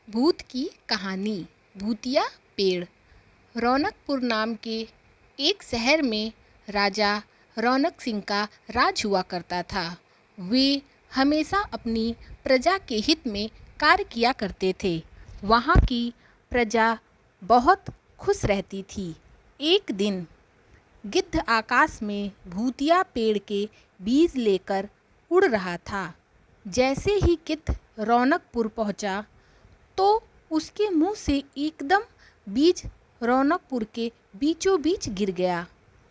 भूत की कहानी। भूतिया पेड़। रौनकपुर नाम के एक शहर में राजा रौनक सिंह का राज हुआ करता था। वे हमेशा अपनी प्रजा के हित में कार्य किया करते थे। वहाँ की प्रजा बहुत खुश रहती थी। एक दिन गिद्ध आकाश में भूतिया पेड़ के बीज लेकर उड़ रहा था। जैसे ही गिद्ध रौनकपुर पहुँचा तो उसके मुंह से एकदम बीज रौनकपुर के बीचों बीच गिर गया।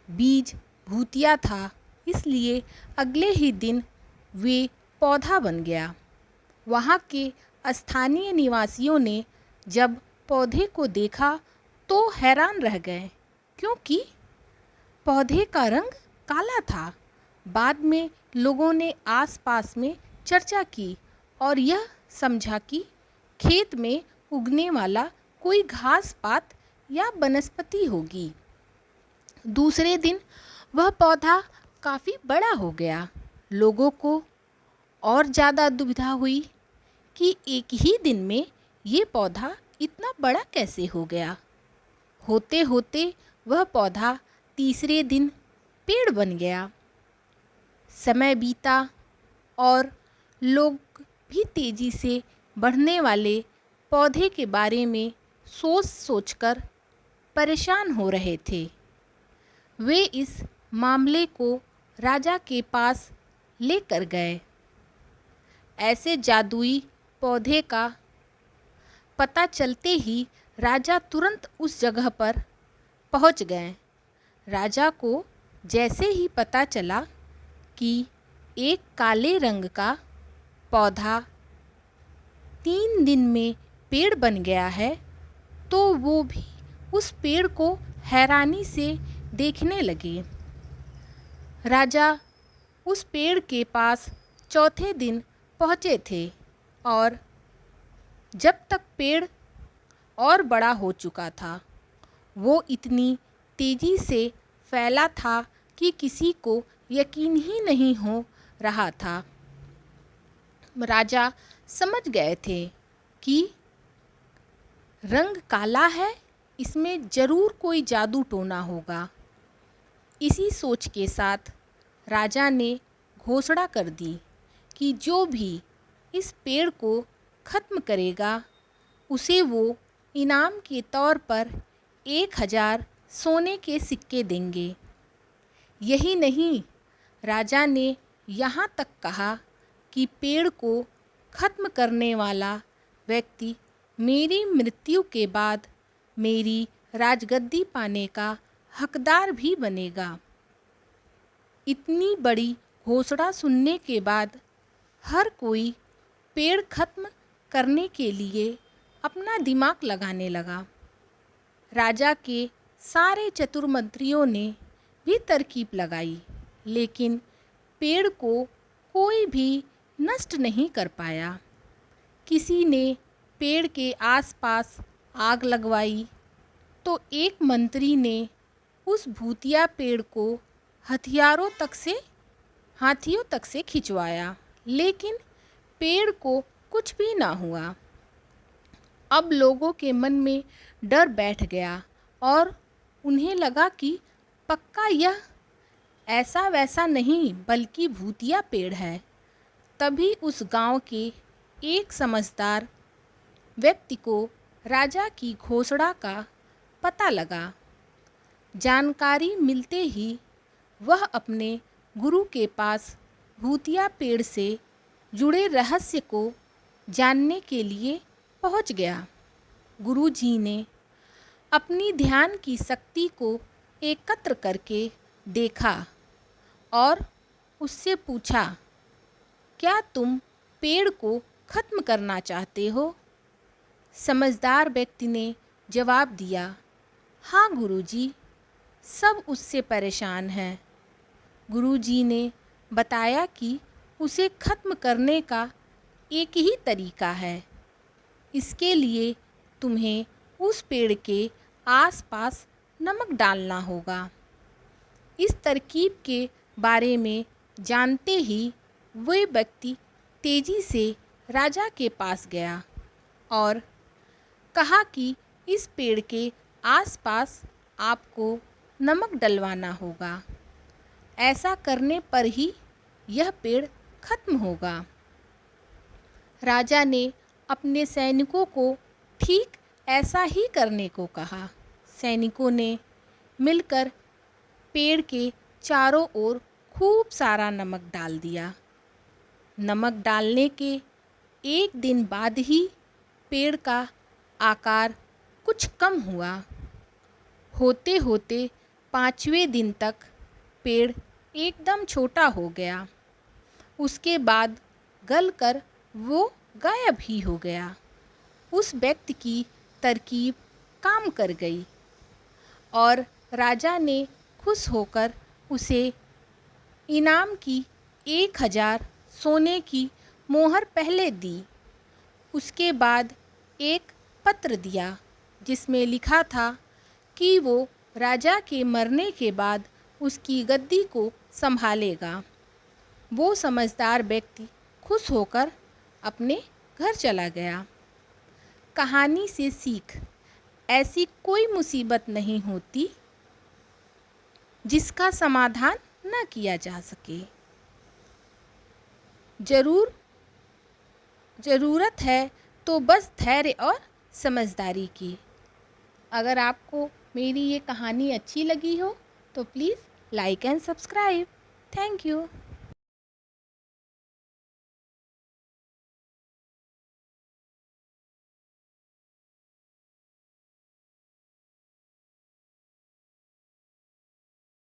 बीज भूतिया था, इसलिए अगले ही दिन वे पौधा बन गया। वहाँ के स्थानीय निवासियों ने जब पौधे को देखा तो हैरान रह गए, क्योंकि पौधे का रंग काला था। बाद में लोगों ने आसपास में चर्चा की और यह समझा कि खेत में उगने वाला कोई घास पात या वनस्पति होगी। दूसरे दिन वह पौधा काफ़ी बड़ा हो गया। लोगों को और ज़्यादा दुविधा हुई कि एक ही दिन में ये पौधा इतना बड़ा कैसे हो गया। होते होते वह पौधा तीसरे दिन पेड़ बन गया। समय बीता और लोग भी तेज़ी से बढ़ने वाले पौधे के बारे में सोच सोचकर परेशान हो रहे थे। वे इस मामले को राजा के पास लेकर गए। ऐसे जादुई पौधे का पता चलते ही राजा तुरंत उस जगह पर पहुंच गए। राजा को जैसे ही पता चला कि एक काले रंग का पौधा 3 दिन में पेड़ बन गया है, तो वो भी उस पेड़ को हैरानी से देखने लगे। राजा उस पेड़ के पास चौथे दिन पहुँचे थे और जब तक पेड़ और बड़ा हो चुका था, वो इतनी तेज़ी से फैला था कि किसी को यकीन ही नहीं हो रहा था। राजा समझ गए थे कि रंग काला है, इसमें ज़रूर कोई जादू टोना होगा। इसी सोच के साथ राजा ने घोषणा कर दी कि जो भी इस पेड़ को ख़त्म करेगा उसे वो इनाम के तौर पर 1000 सोने के सिक्के देंगे। यही नहीं, राजा ने यहाँ तक कहा कि पेड़ को ख़त्म करने वाला व्यक्ति मेरी मृत्यु के बाद मेरी राजगद्दी पाने का हकदार भी बनेगा। इतनी बड़ी घोषणा सुनने के बाद हर कोई पेड़ ख़त्म करने के लिए अपना दिमाग लगाने लगा। राजा के सारे चतुर मंत्रियों ने भी तरकीब लगाई, लेकिन पेड़ को कोई भी नष्ट नहीं कर पाया। किसी ने पेड़ के आसपास आग लगवाई, तो एक मंत्री ने उस भूतिया पेड़ को हाथियों तक से खिंचवाया, लेकिन पेड़ को कुछ भी ना हुआ। अब लोगों के मन में डर बैठ गया और उन्हें लगा कि पक्का यह ऐसा वैसा नहीं बल्कि भूतिया पेड़ है। तभी उस गांव के एक समझदार व्यक्ति को राजा की घोषणा का पता लगा। जानकारी मिलते ही वह अपने गुरु के पास भूतिया पेड़ से जुड़े रहस्य को जानने के लिए पहुंच गया। गुरु जी ने अपनी ध्यान की शक्ति को एकत्र करके देखा और उससे पूछा, क्या तुम पेड़ को ख़त्म करना चाहते हो? समझदार व्यक्ति ने जवाब दिया, हाँ गुरुजी, सब उससे परेशान हैं। गुरुजी ने बताया कि उसे ख़त्म करने का एक ही तरीका है। इसके लिए तुम्हें उस पेड़ के आसपास नमक डालना होगा। इस तरकीब के बारे में जानते ही वह व्यक्ति तेज़ी से राजा के पास गया और कहा कि इस पेड़ के आसपास आपको नमक डलवाना होगा, ऐसा करने पर ही यह पेड़ खत्म होगा। राजा ने अपने सैनिकों को ठीक ऐसा ही करने को कहा। सैनिकों ने मिलकर पेड़ के चारों ओर खूब सारा नमक डाल दिया। नमक डालने के एक दिन बाद ही पेड़ का आकार कुछ कम हुआ। होते होते 5वें दिन तक पेड़ एकदम छोटा हो गया। उसके बाद गलकर वो गायब ही हो गया। उस व्यक्ति की तरकीब काम कर गई और राजा ने खुश होकर उसे इनाम की 1000 सोने की मोहर पहले दी। उसके बाद एक पत्र दिया जिसमें लिखा था कि वो राजा के मरने के बाद उसकी गद्दी को संभालेगा। वो समझदार व्यक्ति खुश होकर अपने घर चला गया। कहानी से सीख, ऐसी कोई मुसीबत नहीं होती जिसका समाधान न किया जा सके। ज़रूरत है तो बस धैर्य और समझदारी की। अगर आपको मेरी ये कहानी अच्छी लगी हो तो please like and subscribe. Thank you.